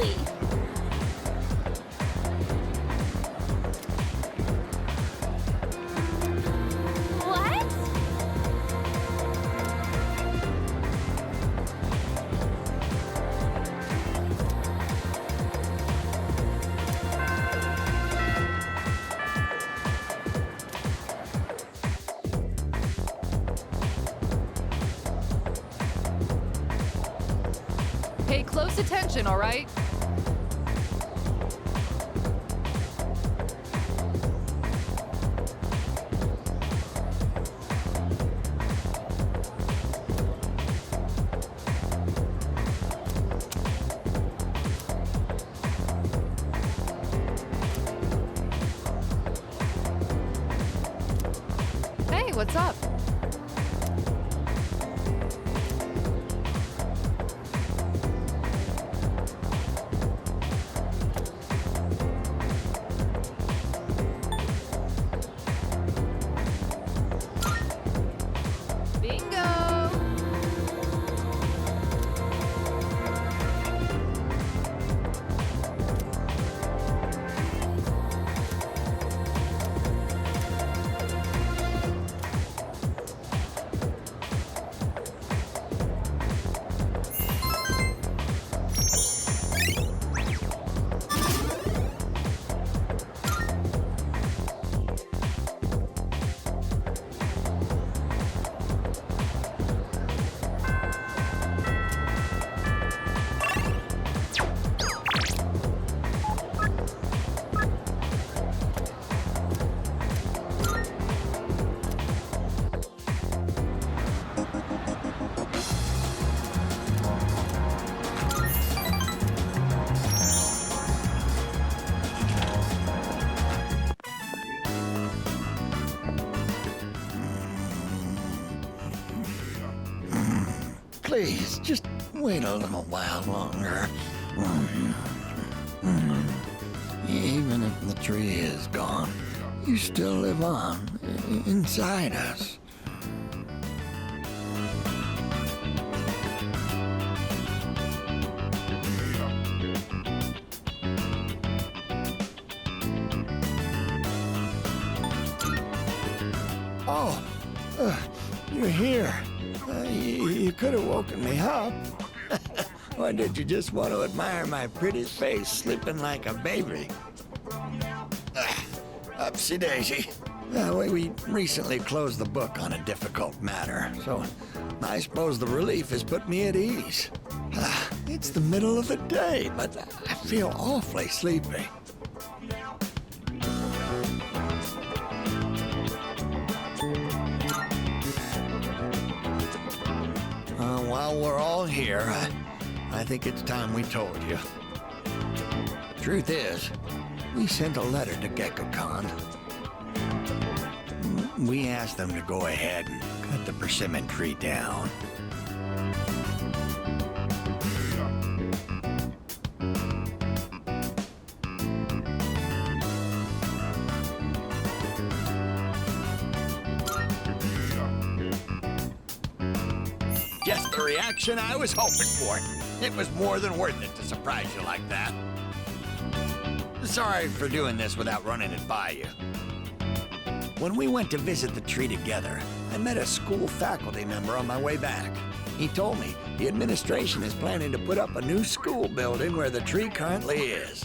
quickly. What? Pay close attention, all right? Hey, what's up? Bingo! Please, just wait a little while longer. Even if the tree is gone, you still live on inside us. Oh, you're here. You could have woken me up. Or did you just want to admire my pretty face sleeping like a baby? Upsy daisy. We recently closed the book on a difficult matter, so I suppose the relief has put me at ease. It's the middle of the day, but I feel awfully sleepy. While we're all here, I think it's time we told you. Truth is, we sent a letter to GeckoCon. We asked them to go ahead and cut the persimmon tree down. Just the reaction I was hoping for. It was more than worth it to surprise you like that. Sorry for doing this without running it by you. When we went to visit the tree together, I met a school faculty member on my way back. He told me the administration is planning to put up a new school building where the tree currently is.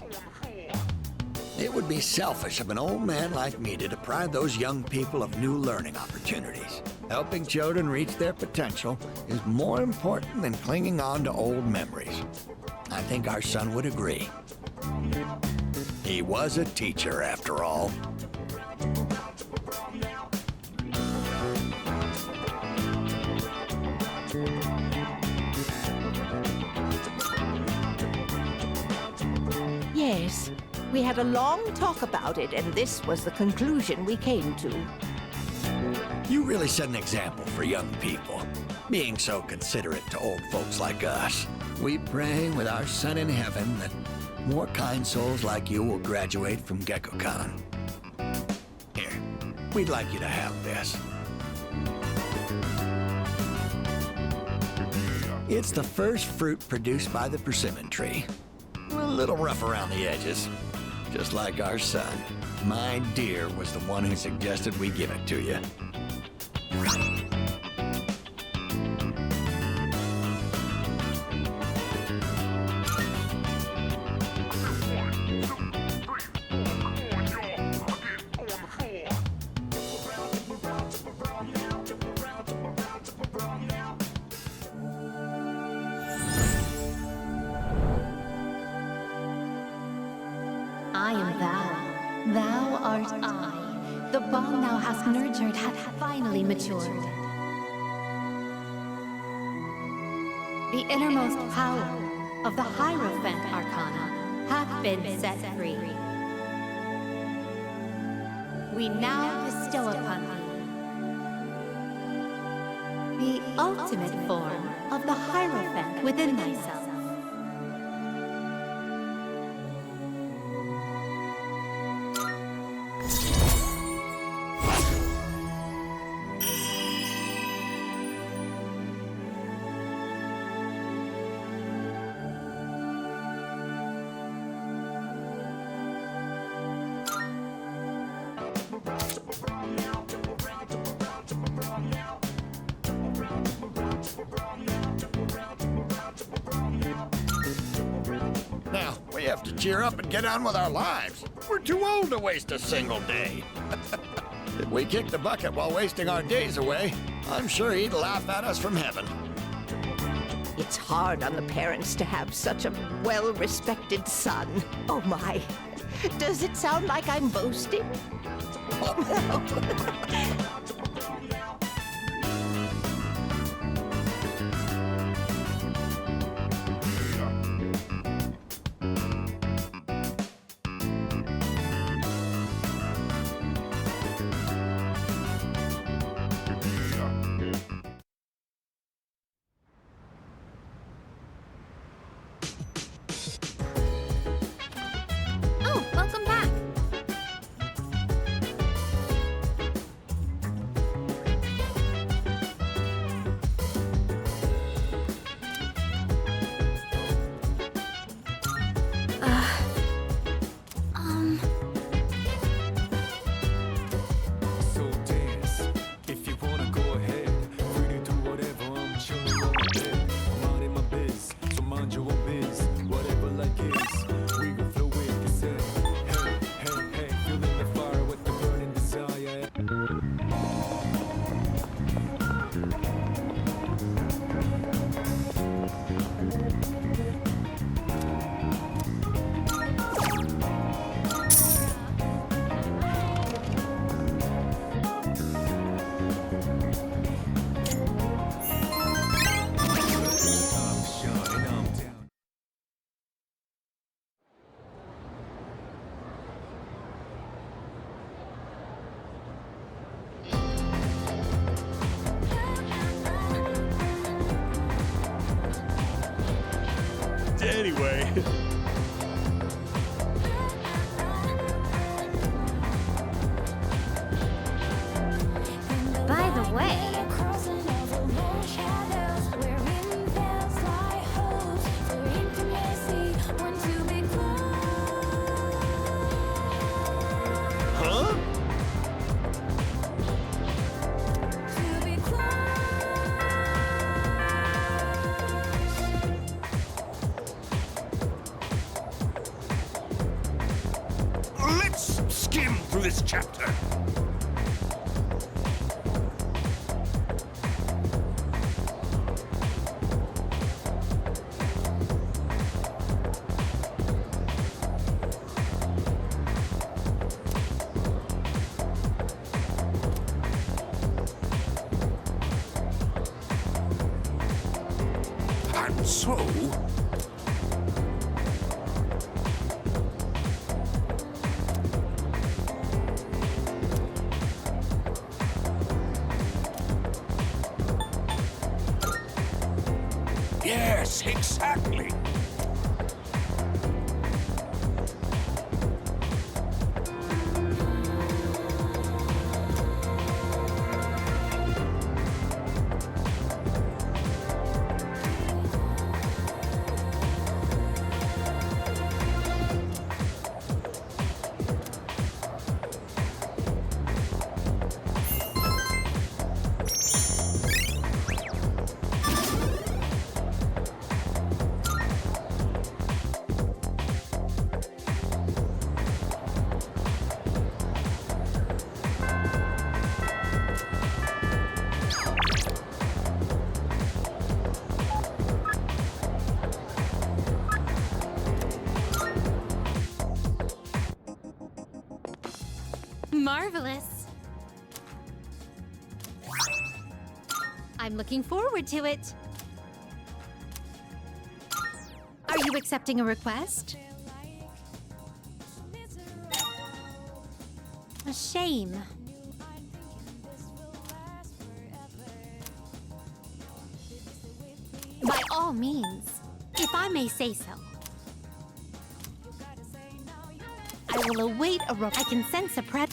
It would be selfish of an old man like me to deprive those young people of new learning opportunities. Helping children reach their potential is more important than clinging on to old memories. I think our son would agree. He was a teacher, after all. Yes, we had a long talk about it, and this was the conclusion we came to. You really set an example for young people, being so considerate to old folks like us. We pray with our son in heaven that more kind souls like you will graduate from GeckoCon. Here, we'd like you to have this. It's the first fruit produced by the persimmon tree. A little rough around the edges. Just like our son. My dear was the one who suggested we give it to you. I am thou. Thou art I. The bond thou hast nurtured hath finally matured. The innermost power of the Hierophant Arcana hath been set free. We now bestow upon thee the ultimate form of the Hierophant within thyself. Now, we have to cheer up and get on with our lives. We're too old to waste a single day. If we kick the bucket while wasting our days away, I'm sure he'd laugh at us from heaven. It's hard on the parents to have such a well-respected son. Oh my. Does it sound like I'm boasting? Oh, welcome back. So dance, if you wanna go ahead, free to do whatever, I'm chilling on my bed. I'm out in my biz, so mind your own biz, whatever like is, we can flow with the set. Hey, hey, hey, feeling the fire with the burning desire. I'm shining, I'm down. Anyway. By the way, Huh? Let's skim through this chapter. And so, yes, exactly. marvelous. I'm looking forward to it. Are you accepting a request? A shame. By all means, if I may say so. I will await a I can sense a pred.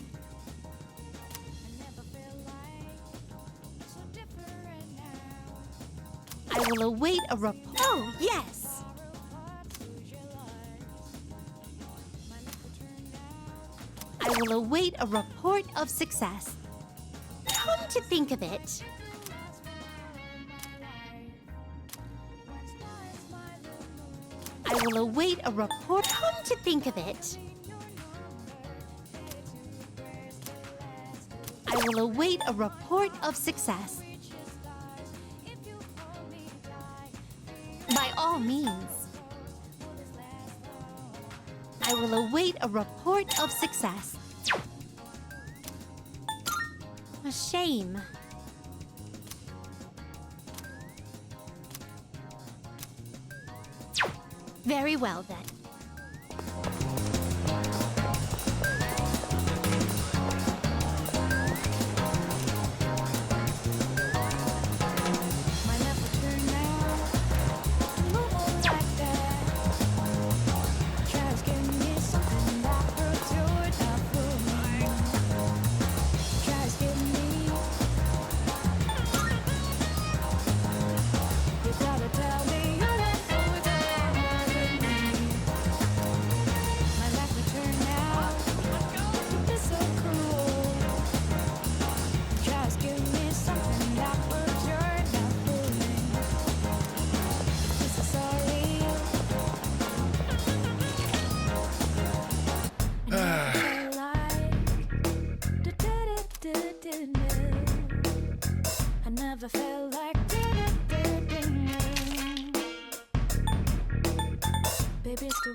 I will await a report. Oh, yes! I will await a report of success. Come to think of it. I will await a report. Come to think of it. I will await a report of success. By all means. I will await a report of success. A shame. Very well, then. I never felt like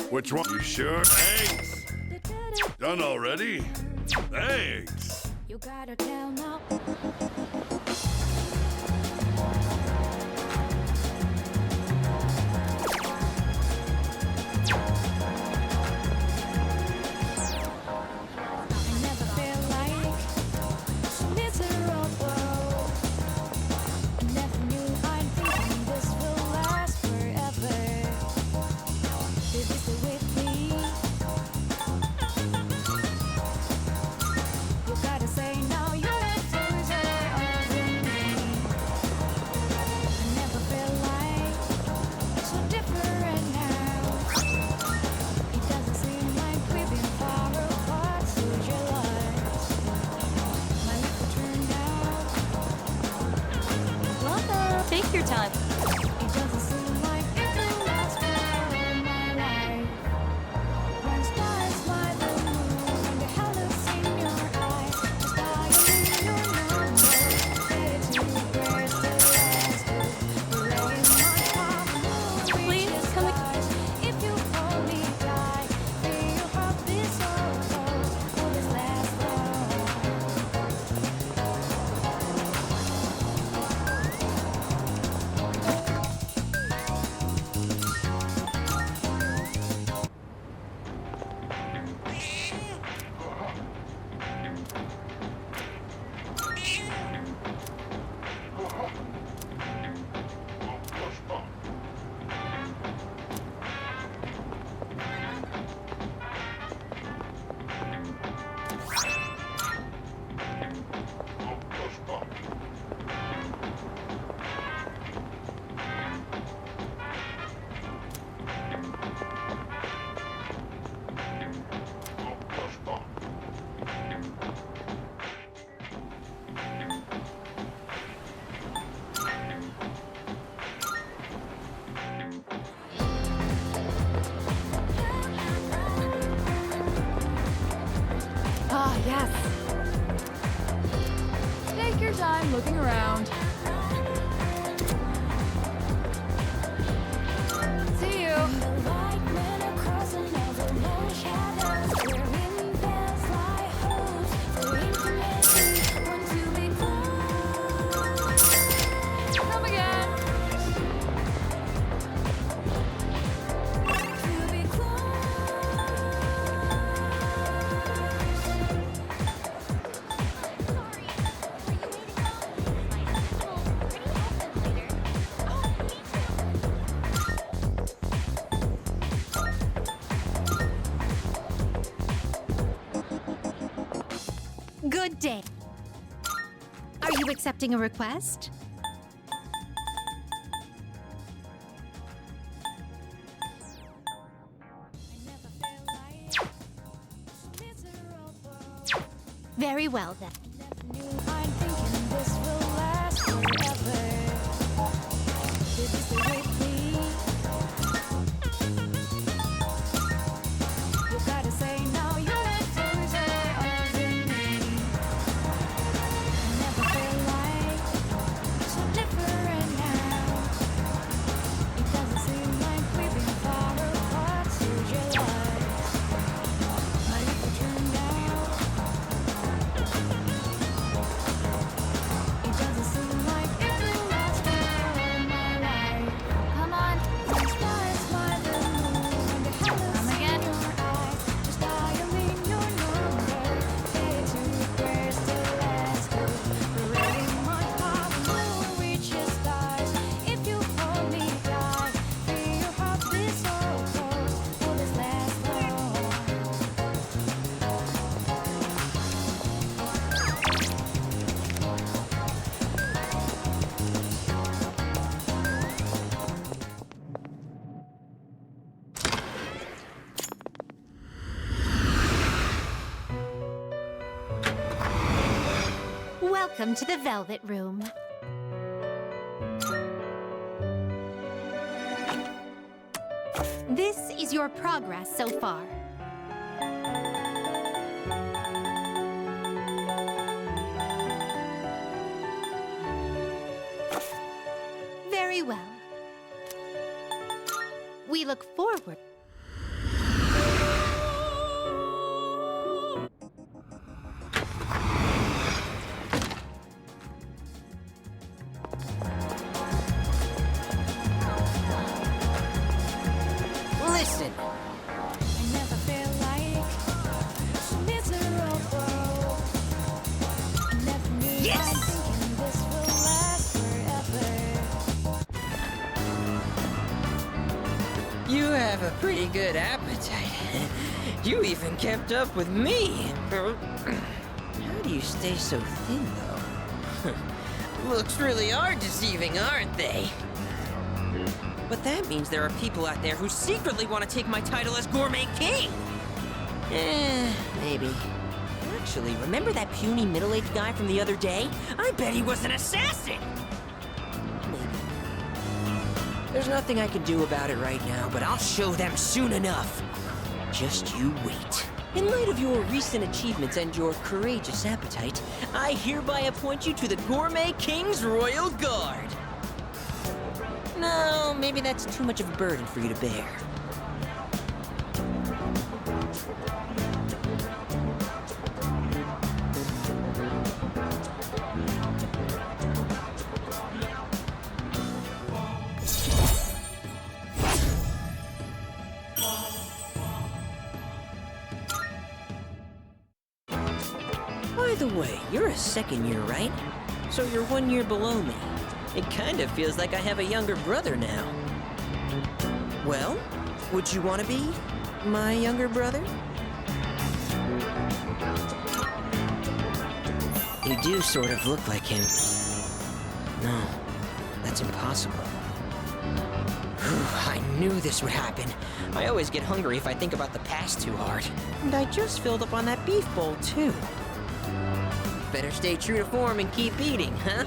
Which one? You sure? Thanks. Done already? Thanks. You gotta tell now. Take your time. It doesn't seem like it will last forever in my life. When stars fly the moon, the colors in your eyes, just dialing your number, ready to press the last two. You're in my heart, Please, come if you only die, feel your heart be so close. Will this last long? Ah, yes. Take your time looking around. See you. Across another no shadows, where wind bells lie holes, Good day. Are you accepting a request? Very well then. I'm thinking this will last forever. Baby, stay with me. You gotta say now your toes are over me. I never felt like so different now. It doesn't seem like we've been far apart since your life. But if it turned out, it doesn't seem like it will last all my life. Come on. When stars smile the moon, when the heavens Come again. in your eyes, just dialing your number. Day to prayers to last you. Breaking my heart will reach the stars. If you hold me tight, feel your heart beat so close. Will this last long? Welcome to the Velvet Room. This is your progress so far. Very well. We look forward. Listen, I never felt like so miserable. I never knew Yes! I'm thinking this will last forever. You have a pretty good appetite. You even kept up with me. How do you stay so thin, though? Looks really are deceiving, aren't they? But that means there are people out there who secretly want to take my title as Gourmet King. Maybe. Actually, remember that puny middle-aged guy from the other day? I bet he was an assassin! Maybe. There's nothing I can do about it right now, but I'll show them soon enough. Just you wait. In light of your recent achievements and your courageous appetite, I hereby appoint you to the Gourmet King's Royal Guard. No, maybe that's too much of a burden for you to bear. By the way, you're a second year, right? So you're 1 year below me. It kind of feels like I have a younger brother now. Well, would you want to be my younger brother? You do sort of look like him. No, that's impossible. Whew, I knew this would happen. I always get hungry if I think about the past too hard. And I just filled up on that beef bowl, too. Better stay true to form and keep eating, huh?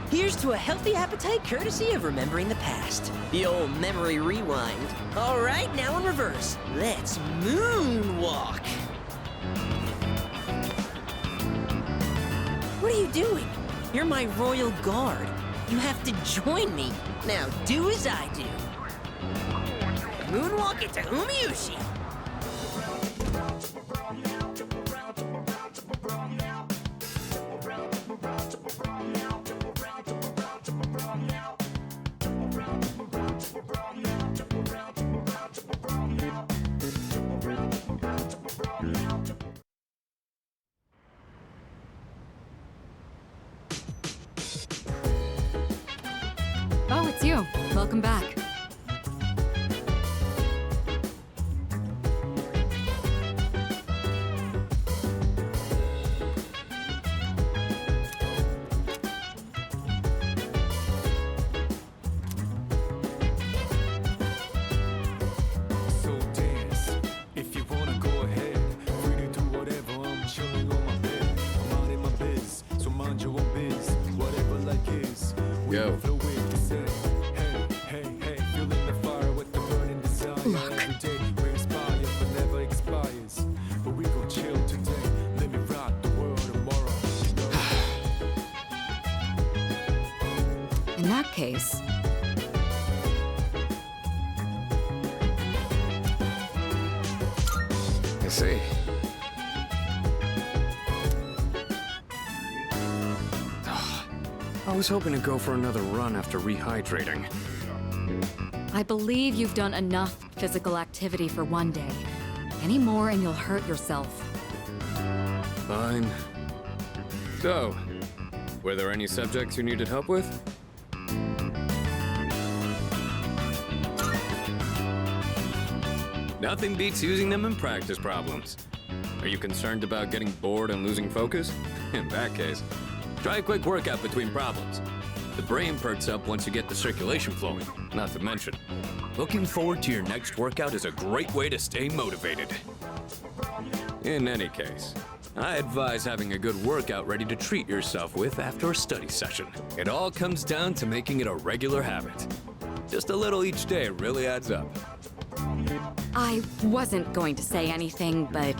Here's to a healthy appetite courtesy of remembering the past. The old memory rewind. All right, now in reverse. Let's moonwalk. What are you doing? You're my royal guard. You have to join me. Now do as I do. Moonwalk into Umiushi. Oh, it's you. Welcome back. go. Flow with the sand. Hey, hey, hey, feeling the fire with the burning desire. Look. Every day we inspire, but never expires. But we gon' chill today. Let me rock the world tomorrow. In that case, I see. I was hoping to go for another run after rehydrating. I believe you've done enough physical activity for one day. Any more and you'll hurt yourself. Fine. So, were there any subjects you needed help with? Nothing beats using them in practice problems. Are you concerned about getting bored and losing focus? In that case, try a quick workout between problems. The brain perks up once you get the circulation flowing, not to mention, looking forward to your next workout is a great way to stay motivated. In any case, I advise having a good workout ready to treat yourself with after a study session. It all comes down to making it a regular habit. Just a little each day really adds up. I wasn't going to say anything, but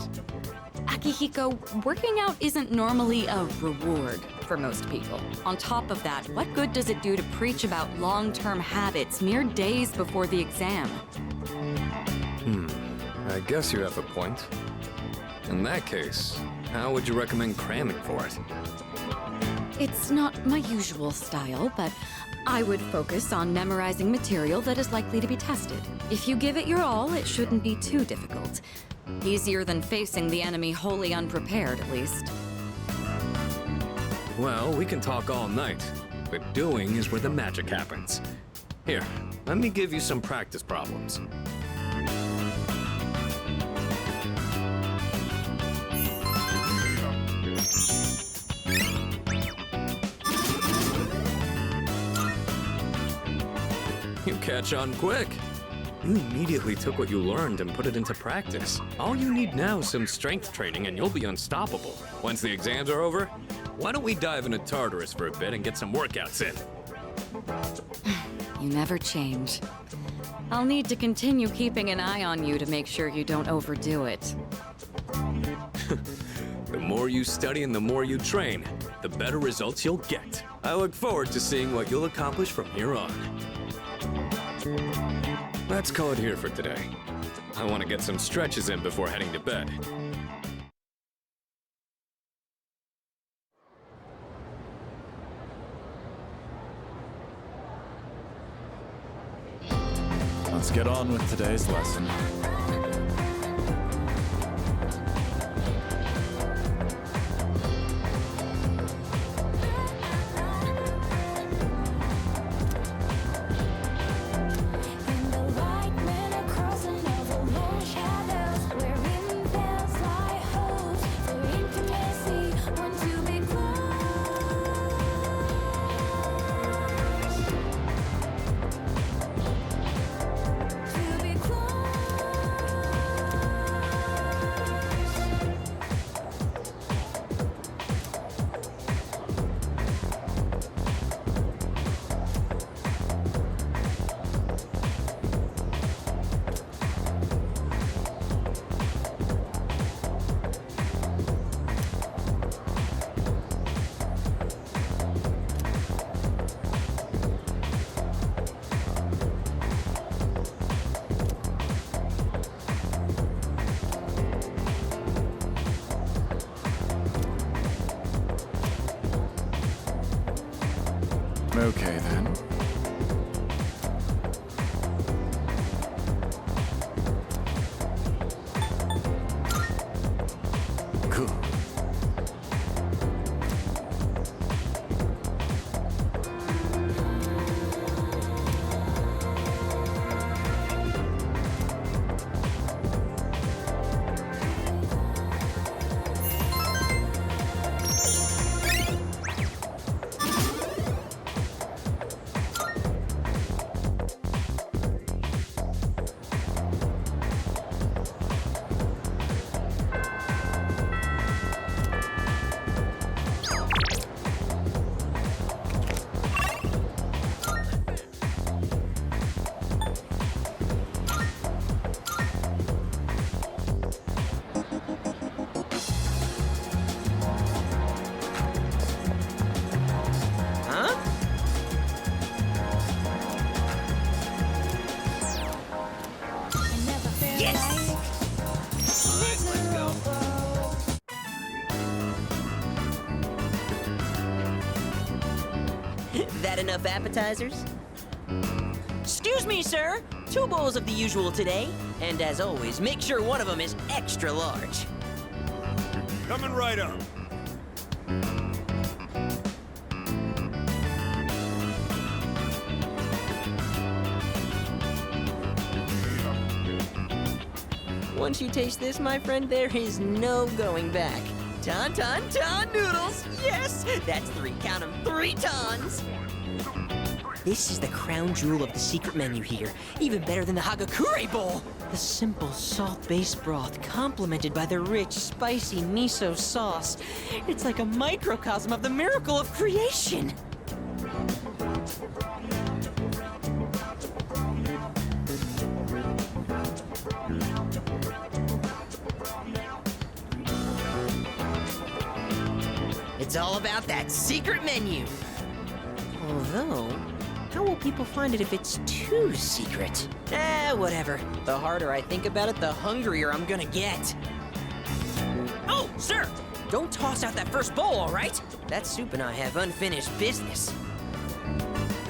Akihiko, working out isn't normally a reward for most people. On top of that, what good does it do to preach about long-term habits mere days before the exam? I guess you have a point. In that case, how would you recommend cramming for it? It's not my usual style, but I would focus on memorizing material that is likely to be tested. If you give it your all, it shouldn't be too difficult. Easier than facing the enemy wholly unprepared, at least. Well, we can talk all night, but doing is where the magic happens. Here, let me give you some practice problems. You catch on quick. You immediately took what you learned and put it into practice. All you need now is some strength training and you'll be unstoppable. Once the exams are over, why don't we dive into Tartarus for a bit and get some workouts in? You never change. I'll need to continue keeping an eye on you to make sure you don't overdo it. The more you study and the more you train, the better results you'll get. I look forward to seeing what you'll accomplish from here on. Let's call it here for today. I want to get some stretches in before heading to bed. Let's get on with today's lesson. In the light, men are crossing over long shadows, wherein there's lie hopes for intimacy, want to be close, to be close. Okay then. Cool. That enough appetizers? Excuse me, sir. 2 bowls of the usual today. And as always, make sure one of them is extra large. Coming right up. Once you taste this, my friend, there is no going back. Ton noodles! Yes! That's 3, count 'em, 3 tons! This is the crown jewel of the secret menu here. Even better than the Hagakure bowl! The simple salt-based broth complemented by the rich, spicy miso sauce. It's like a microcosm of the miracle of creation! It's all about that secret menu. Although, how will people find it if it's too secret? Whatever. The harder I think about it, the hungrier I'm gonna get. Oh, sir! Don't toss out that first bowl, all right? That soup and I have unfinished business.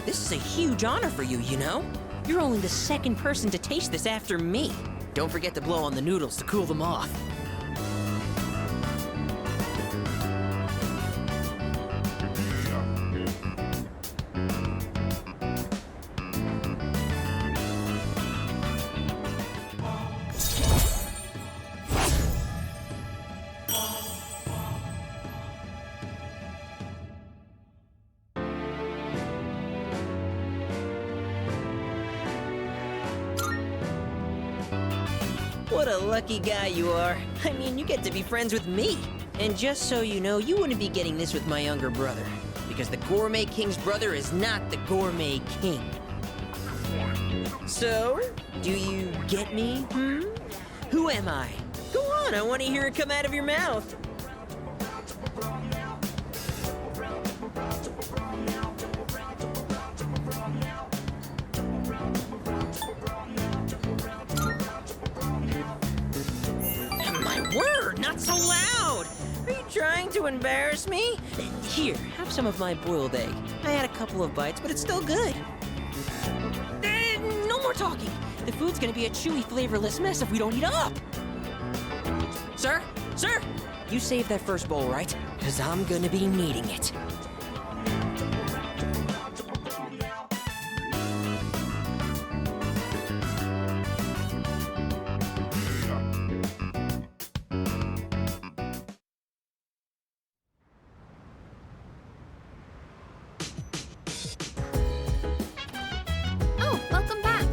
This is a huge honor for you, you know? You're only the 2nd person to taste this after me. Don't forget to blow on the noodles to cool them off. What a lucky guy you are. I mean, you get to be friends with me. And just so you know, you wouldn't be getting this with my younger brother. Because the Gourmet King's brother is not the Gourmet King. So, do you get me, Who am I? Go on, I want to hear it come out of your mouth. Word, not so loud! Are you trying to embarrass me? Here, have some of my boiled egg. I had a couple of bites, but it's still good. No more talking! The food's gonna be a chewy, flavorless mess if we don't eat up! Sir? Sir! You saved that first bowl, right? Because I'm gonna be needing it. Oh, welcome back.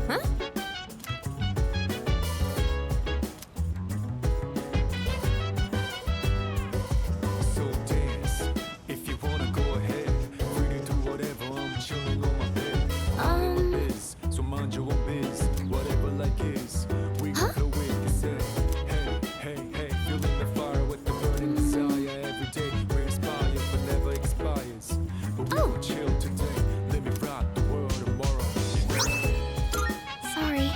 Huh? So dance, if you wanna go ahead. Free to do whatever, I'm chilling on my bed. Biz, so mind your own biz. Whatever like is, we can flow with the set. Hey, feeling the fire with the burning desire. Every day we inspire, but never expires. But we will chill today. Let me rock the world tomorrow. Sorry.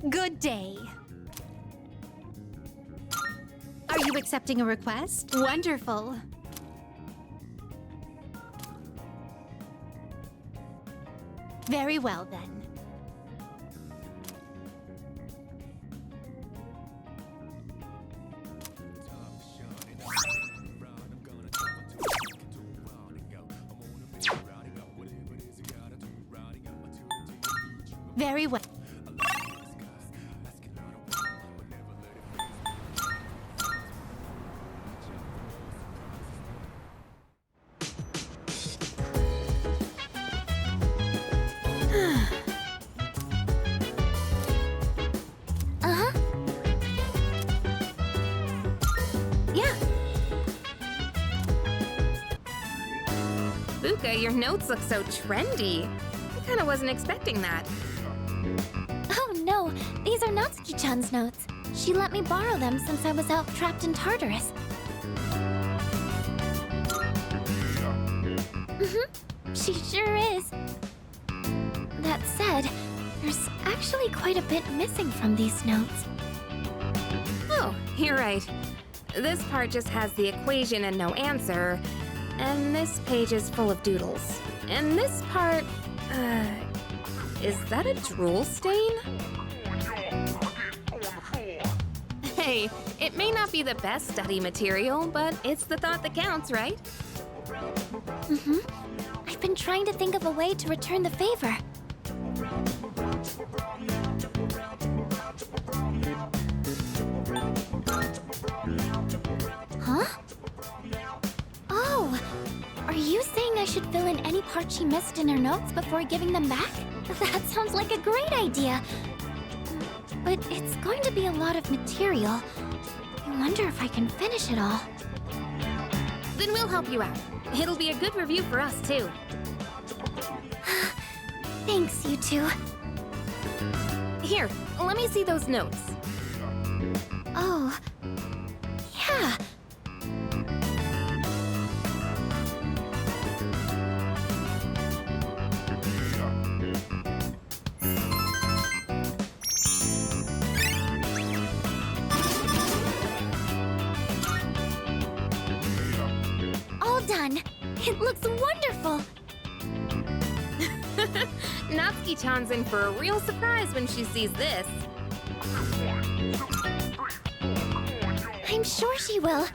Good day. Are you accepting a request? Wonderful. Very well, then. Very well. Uh-huh. Yeah. Fuka, your notes look so trendy. I kinda wasn't expecting that. Oh no, these are Natsuki-chan's notes. She let me borrow them since I was out trapped in Tartarus. She sure is. That said, there's actually quite a bit missing from these notes. Oh, you're right. This part just has the equation and no answer, and this page is full of doodles. And this part, is that a drool stain? Hey, it may not be the best study material, but it's the thought that counts, right? I've been trying to think of a way to return the favor. Huh? Oh, are you saying I should fill in any part she missed in her notes before giving them back? That sounds like a great idea. But it's going to be a lot of material. I wonder if I can finish it all. Then we'll help you out. It'll be a good review for us, too. Thanks, you two. Here, let me see those notes. Oh, yeah. All done. It looks wonderful. Natsuki-chan's in for a real surprise when she sees this. I'm sure she will.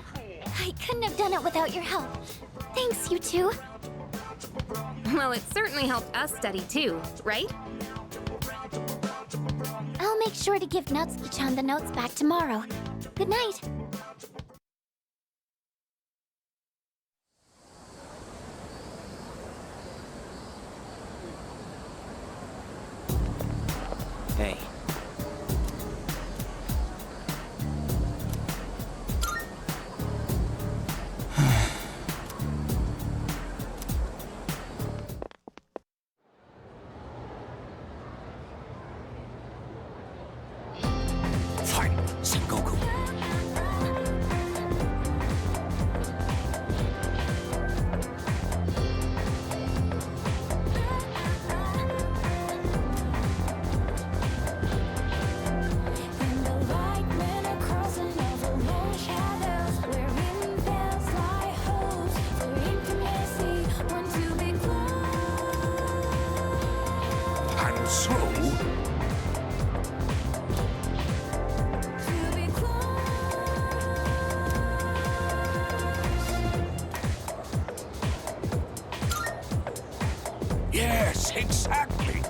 I couldn't have done it without your help. Thanks, you two. Well, it certainly helped us study too, right? I'll make sure to give Natsuki-chan the notes back tomorrow. Good night. Hey. Fight, Sengoku. And the light men are crossing over lone shadows, wherein there's lie hopes for intimacy, one to be close. And so, To be close. yes, exactly.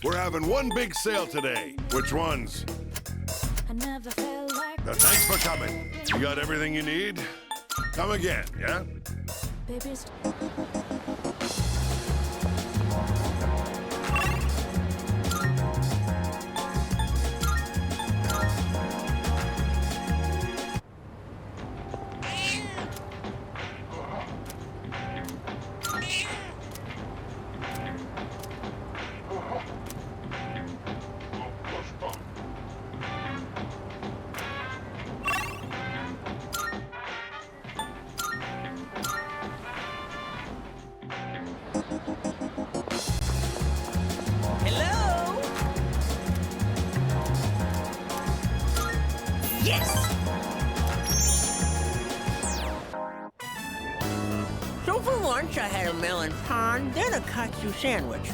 We're having one big sale today. Which ones? I never felt like Thanks for coming. You got everything you need? Come again, yeah? Babies. Hello? Yes! So for lunch, I had a melon pan, then a katsu sandwich.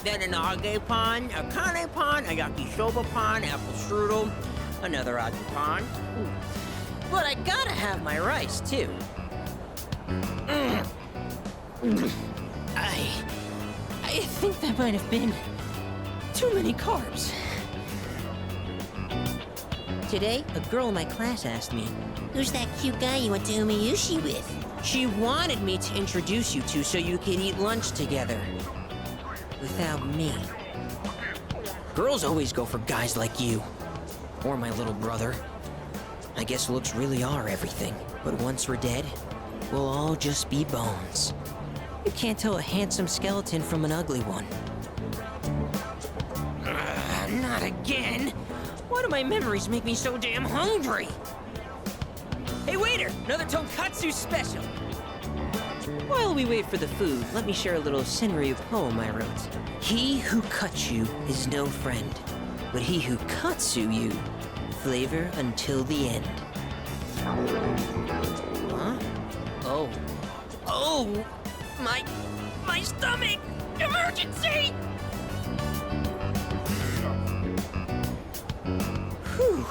Then an age pan, a kane pan, a yakisoba pan, apple strudel, another age pan. But I gotta have my rice, too. I think that might have been too many carbs. Today, a girl in my class asked me, "Who's that cute guy you went to Umayushi with?" She wanted me to introduce you to so you could eat lunch together. Without me. Girls always go for guys like you. Or my little brother. I guess looks really are everything. But once we're dead, we'll all just be bones. You can't tell a handsome skeleton from an ugly one. Not again! Why do my memories make me so damn hungry? Hey waiter, another tonkatsu special! While we wait for the food, let me share a little Senryu poem I wrote. He who cuts you is no friend, but he who katsu you, flavor until the end. Huh? Oh. Oh! My stomach! Emergency! Whew.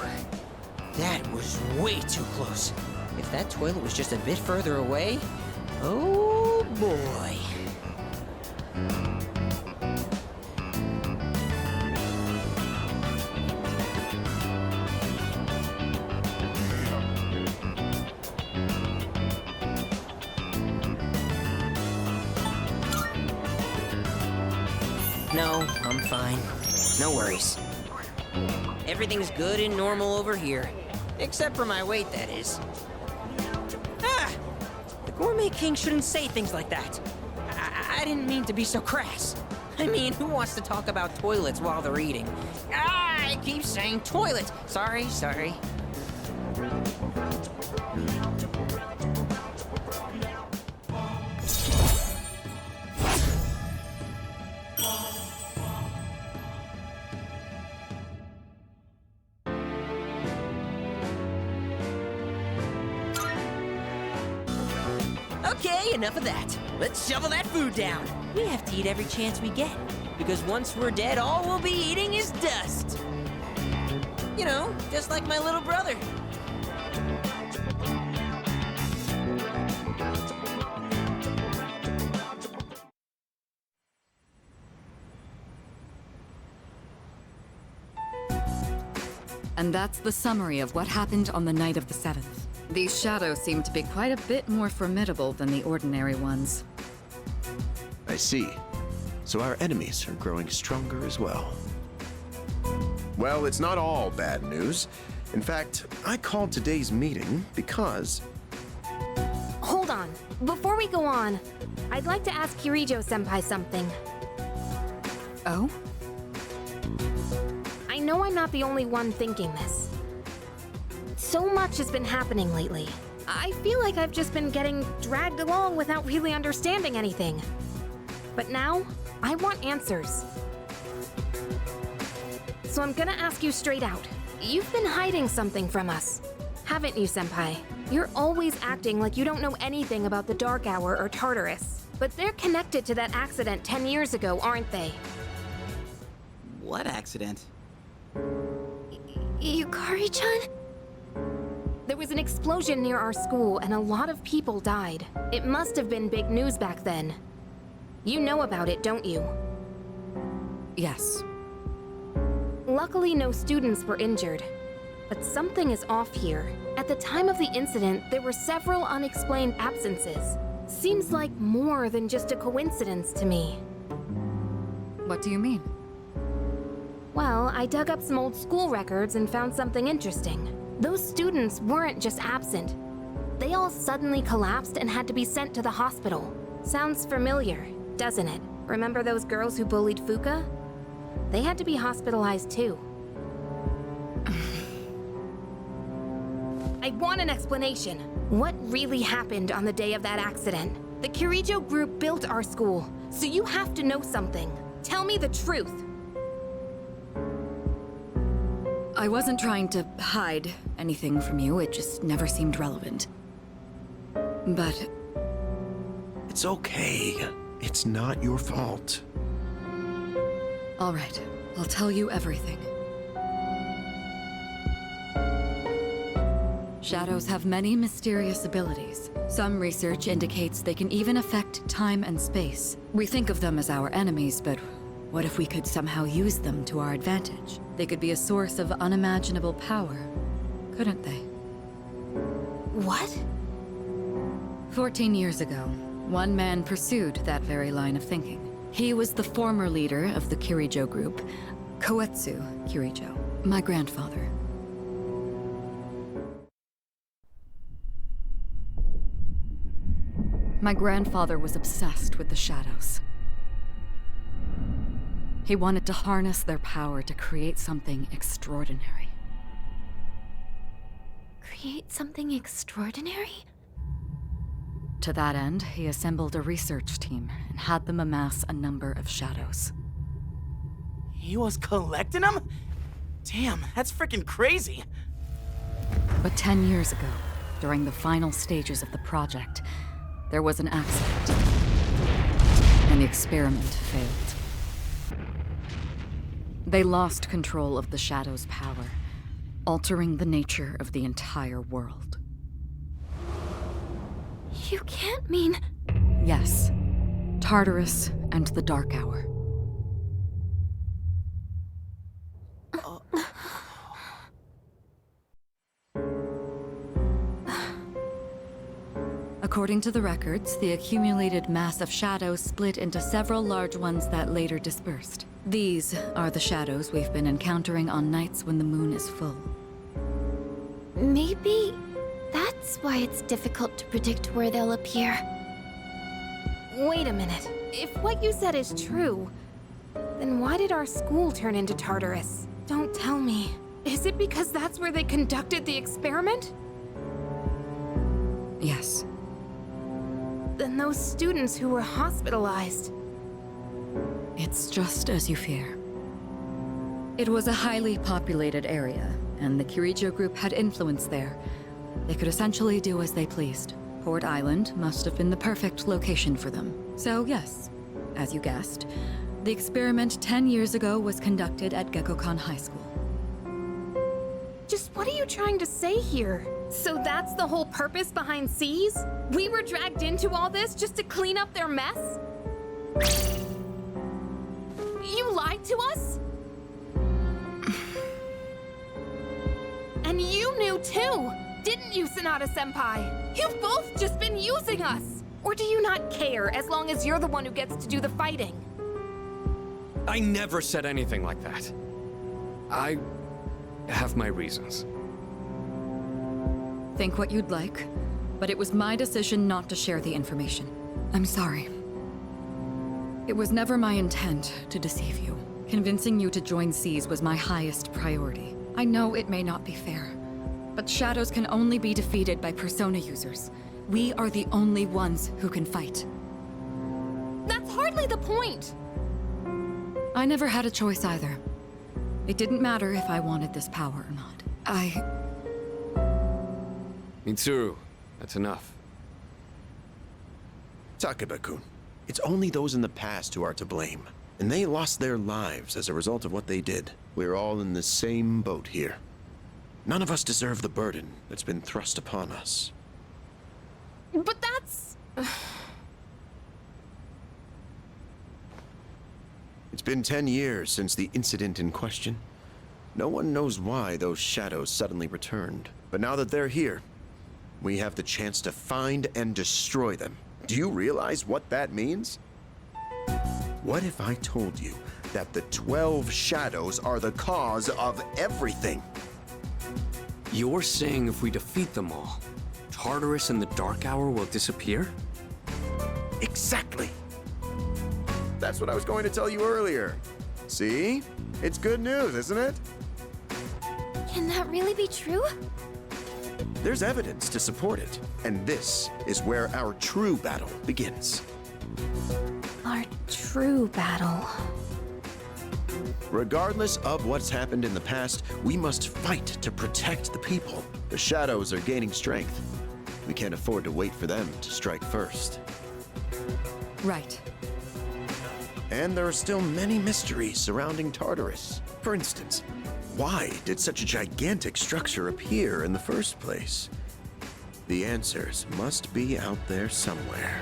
That was way too close. If that toilet was just a bit further away, oh boy. No, I'm fine. No worries. Everything's good and normal over here. Except for my weight, that is. Ah! The Gourmet King shouldn't say things like that. I didn't mean to be so crass. I mean, who wants to talk about toilets while they're eating? Ah, I keep saying toilet. Sorry. Okay, enough of that. Let's shovel that food down. We have to eat every chance we get, because once we're dead, all we'll be eating is dust. You know, just like my little brother. And that's the summary of what happened on the night of the 7th. These shadows seem to be quite a bit more formidable than the ordinary ones. I see. So our enemies are growing stronger as well. Well, it's not all bad news. In fact, I called today's meeting because... Hold on. Before we go on, I'd like to ask Kirijo-senpai something. Oh? I know I'm not the only one thinking this. So much has been happening lately. I feel like I've just been getting dragged along without really understanding anything. But now, I want answers. So I'm gonna ask you straight out. You've been hiding something from us, haven't you, Senpai? You're always acting like you don't know anything about the Dark Hour or Tartarus. But they're connected to that accident 10 years ago, aren't they? What accident? Yukari-chan? There was an explosion near our school and a lot of people died. It must have been big news back then. You know about it, don't you? Yes. Luckily, no students were injured. But something is off here. At the time of the incident, there were several unexplained absences. Seems like more than just a coincidence to me. What do you mean? Well, I dug up some old school records and found something interesting. Those students weren't just absent. They all suddenly collapsed and had to be sent to the hospital. Sounds familiar, doesn't it? Remember those girls who bullied Fuka? They had to be hospitalized too. I want an explanation. What really happened on the day of that accident? The Kirijo group built our school, so you have to know something. Tell me the truth. I wasn't trying to hide anything from you, it just never seemed relevant. But It's okay. It's not your fault. all right, I'll tell you everything. Shadows have many mysterious abilities. Some research indicates they can even affect time and space. We think of them as our enemies, but what if we could somehow use them to our advantage? They could be a source of unimaginable power, couldn't they? What? 14 years ago, one man pursued that very line of thinking. He was the former leader of the Kirijo group, Koetsu Kirijo, my grandfather. My grandfather was obsessed with the shadows. He wanted to harness their power to create something extraordinary. Create something extraordinary? To that end, he assembled a research team and had them amass a number of shadows. He was collecting them? Damn, that's freaking crazy. But 10 years ago, during the final stages of the project, there was an accident, and the experiment failed. They lost control of the Shadow's power, altering the nature of the entire world. You can't mean... Yes, Tartarus and the Dark Hour. According to the records, the accumulated mass of shadows split into several large ones that later dispersed. These are the shadows we've been encountering on nights when the moon is full. Maybe that's why it's difficult to predict where they'll appear. Wait a minute. If what you said is true, then why did our school turn into Tartarus? Don't tell me. Is it because that's where they conducted the experiment? Yes. Then those students who were hospitalized... It's just as you fear. It was a highly populated area, and the Kirijo group had influence there. They could essentially do as they pleased. Port Island must have been the perfect location for them. So yes, as you guessed, the experiment 10 years ago was conducted at Gekkokan High School. Just what are you trying to say here? So that's the whole purpose behind C's? We were dragged into all this just to clean up their mess? You lied to us? And you knew too, didn't you, Sanada-senpai? You've both just been using us! Or do you not care as long as you're the one who gets to do the fighting? I never said anything like that. I have my reasons. Think what you'd like, but it was my decision not to share the information. I'm sorry. It was never my intent to deceive you. Convincing you to join C's was my highest priority. I know it may not be fair, but shadows can only be defeated by persona users. We are the only ones who can fight. That's hardly the point! I never had a choice either. It didn't matter if I wanted this power or not. Mitsuru, that's enough. Takeba-kun, it's only those in the past who are to blame. And they lost their lives as a result of what they did. We're all in the same boat here. None of us deserve the burden that's been thrust upon us. But that's... It's been 10 years since the incident in question. No one knows why those shadows suddenly returned. But now that they're here, we have the chance to find and destroy them. Do you realize what that means? What if I told you that the 12 shadows are the cause of everything? You're saying if we defeat them all, Tartarus and the Dark Hour will disappear? Exactly. That's what I was going to tell you earlier. See? It's good news, isn't it? Can that really be true? There's evidence to support it, and this is where our true battle begins. Our true battle. Regardless of what's happened in the past, we must fight to protect the people. The shadows are gaining strength. We can't afford to wait for them to strike first. Right. And there are still many mysteries surrounding Tartarus. For instance, why did such a gigantic structure appear in the first place? The answers must be out there somewhere.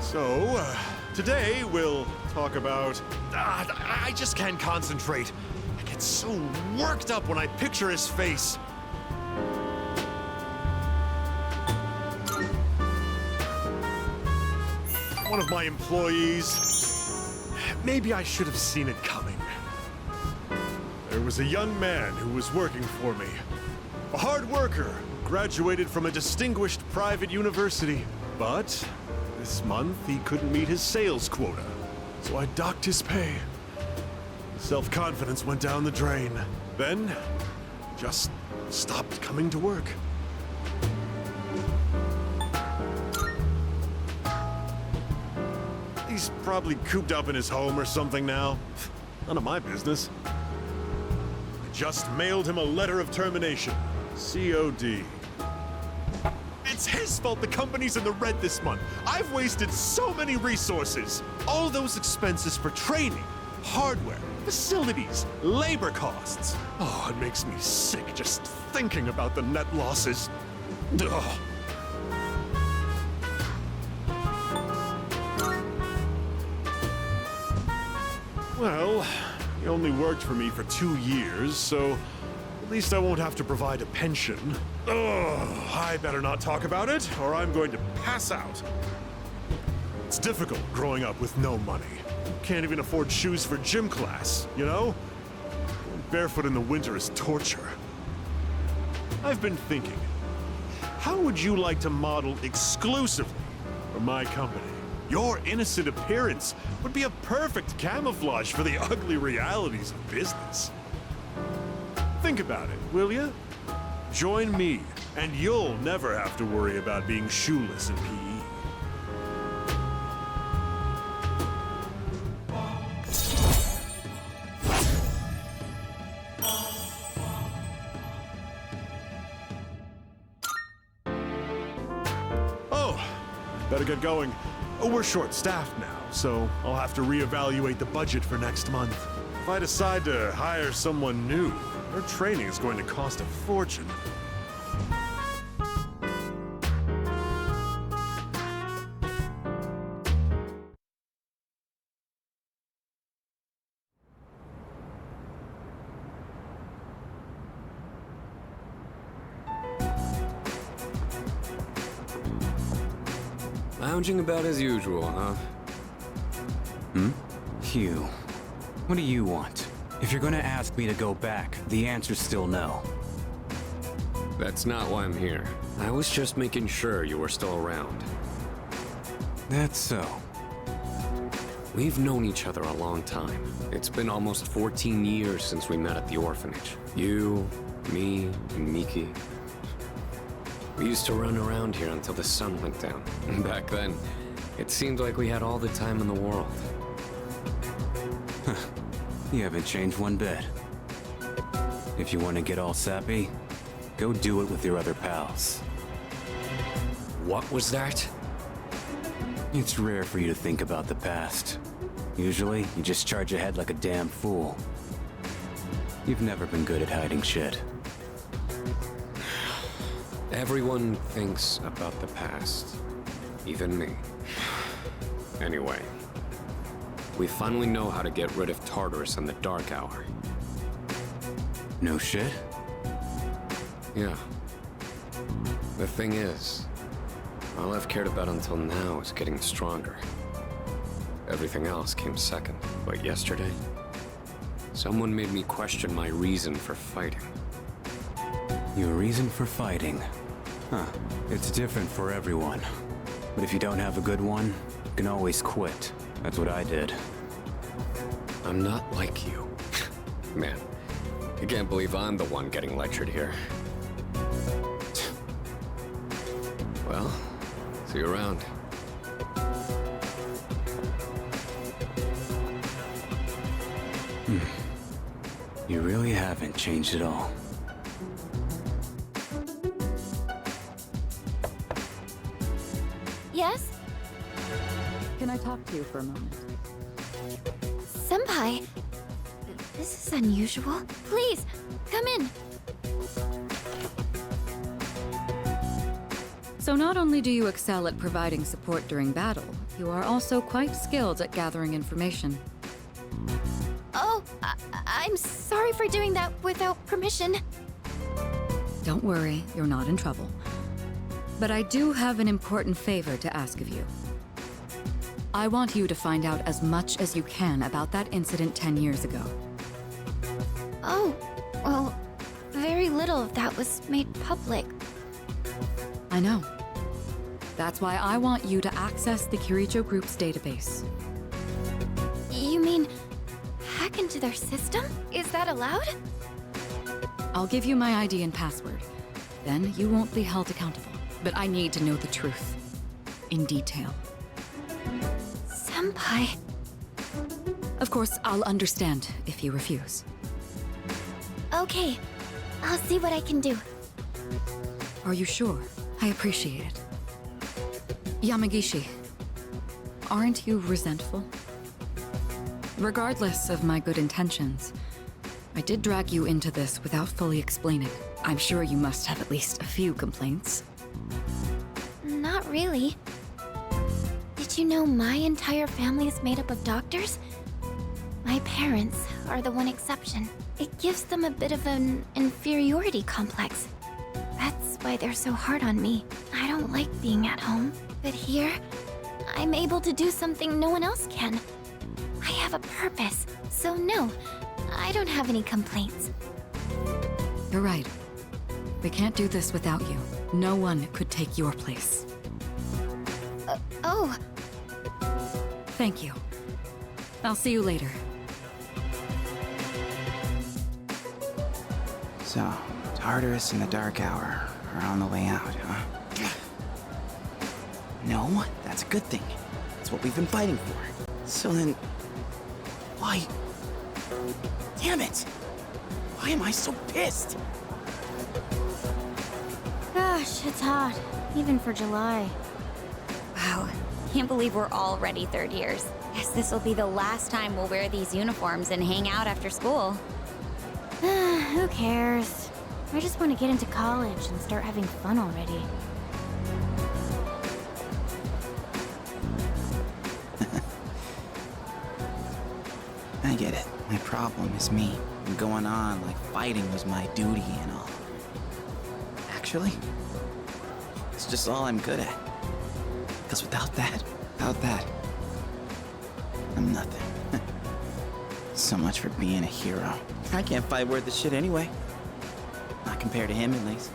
So, today we'll talk about... I just can't concentrate. I get so worked up when I picture his face. One of my employees. Maybe I should have seen it coming. There was a young man who was working for me. A hard worker who graduated from a distinguished private university. But this month, he couldn't meet his sales quota, so I docked his pay. Self-confidence went down the drain. Then, just stopped coming to work. He's probably cooped up in his home or something now. None of my business. I just mailed him a letter of termination. COD. It's his fault the company's in the red this month. I've wasted so many resources. All those expenses for training, hardware, facilities, labor costs. Oh, it makes me sick just thinking about the net losses. Ugh. Well, he only worked for me for 2 years, so at least I won't have to provide a pension. Ugh, I better not talk about it, or I'm going to pass out. It's difficult growing up with no money. Can't even afford shoes for gym class, you know? Going barefoot in the winter is torture. I've been thinking, how would you like to model exclusively for my company? Your innocent appearance would be a perfect camouflage for the ugly realities of business. Think about it, will you? Join me, and you'll never have to worry about being shoeless in PE. Oh, better get going. Oh, we're short-staffed now, so I'll have to reevaluate the budget for next month. If I decide to hire someone new, their training is going to cost a fortune. Lounging about as usual, huh? Hugh, what do you want? If you're gonna ask me to go back, the answer's still no. That's not why I'm here. I was just making sure you were still around. That's so. We've known each other a long time. It's been almost 14 years since we met at the orphanage. You, me, and Miki. We used to run around here until the sun went down. Back then, it seemed like we had all the time in the world. You haven't changed one bit. If you want to get all sappy, go do it with your other pals. What was that? It's rare for you to think about the past. Usually, you just charge ahead like a damn fool. You've never been good at hiding shit. Everyone thinks about the past. Even me. Anyway, we finally know how to get rid of Tartarus in the Dark Hour. No shit? Yeah. The thing is, all I've cared about until now is getting stronger. Everything else came second. But yesterday, someone made me question my reason for fighting. Your reason for fighting? Huh. It's different for everyone. But if you don't have a good one, you can always quit. That's what I did. I'm not like you. Man, I can't believe I'm the one getting lectured here. Well, see you around. You really haven't changed at all. Yes? Can I talk to you for a moment? Senpai, this is unusual. Please, come in. So not only do you excel at providing support during battle, you are also quite skilled at gathering information. Oh, I'm sorry for doing that without permission. Don't worry, you're not in trouble. But I do have an important favor to ask of you. I want you to find out as much as you can about that incident 10 years ago. Oh, well, very little of that was made public. I know. That's why I want you to access the Kirijo Group's database. You mean hack into their system? Is that allowed? I'll give you my ID and password. Then you won't be held accountable. But I need to know the truth. In detail. Senpai. Of course, I'll understand if you refuse. Okay, I'll see what I can do. Are you sure? I appreciate it. Yamagishi, aren't you resentful? Regardless of my good intentions, I did drag you into this without fully explaining. I'm sure you must have at least a few complaints. Not really. Did you know my entire family is made up of doctors? My parents are the one exception. It gives them a bit of an inferiority complex. That's why they're so hard on me. I don't like being at home. But here, I'm able to do something no one else can. I have a purpose, so no, I don't have any complaints. You're right. We can't do this without you. No one could take your place. Oh. Thank you. I'll see you later. So, Tartarus and the Dark Hour are on the way out, huh? No, that's a good thing. That's what we've been fighting for. So then... why... Damn it! Why am I so pissed? Gosh, it's hot. Even for July. Wow. Can't believe we're already third years. Guess this will be the last time we'll wear these uniforms and hang out after school. Who cares? I just want to get into college and start having fun already. I get it. My problem is me. I'm going on like fighting was my duty and all. Actually, it's just all I'm good at. Because without that, I'm nothing. So much for being a hero. I can't fight worth the shit anyway. Not compared to him, at least.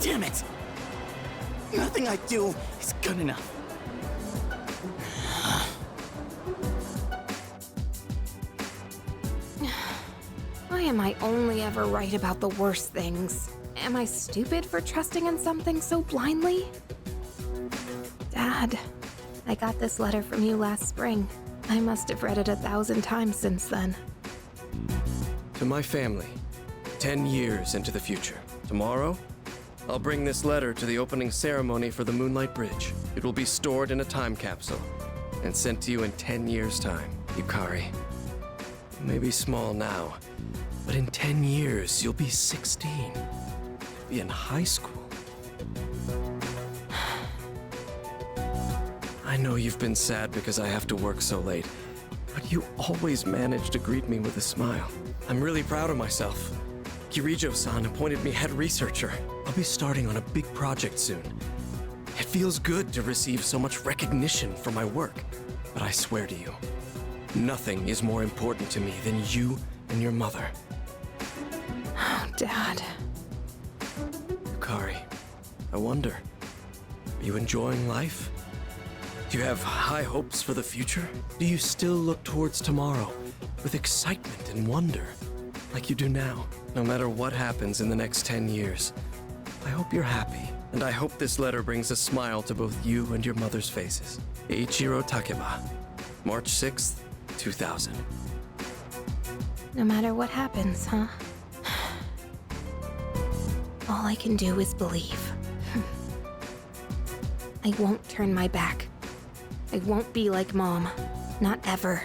Damn it! Nothing I do is good enough. am I only ever right about the worst things? Am I stupid for trusting in something so blindly? Dad, I got this letter from you last spring. I must have read it 1,000 times since then. To my family, 10 years into the future. Tomorrow, I'll bring this letter to the opening ceremony for the Moonlight Bridge. It will be stored in a time capsule and sent to you in 10 years' time. Yukari, you may be small now, but in 10 years, you'll be 16. You'll be in high school. I know you've been sad because I have to work so late, but you always manage to greet me with a smile. I'm really proud of myself. Kirijo-san appointed me head researcher. I'll be starting on a big project soon. It feels good to receive so much recognition for my work, but I swear to you, nothing is more important to me than you and your mother. Oh, Dad. Yukari, I wonder, are you enjoying life? Do you have high hopes for the future? Do you still look towards tomorrow with excitement and wonder, like you do now? No matter what happens in the next 10 years, I hope you're happy, and I hope this letter brings a smile to both you and your mother's faces. Eiichiro Takeba, March 6th, 2000. No matter what happens, huh? All I can do is believe. I won't turn my back. I won't be like Mom. Not ever.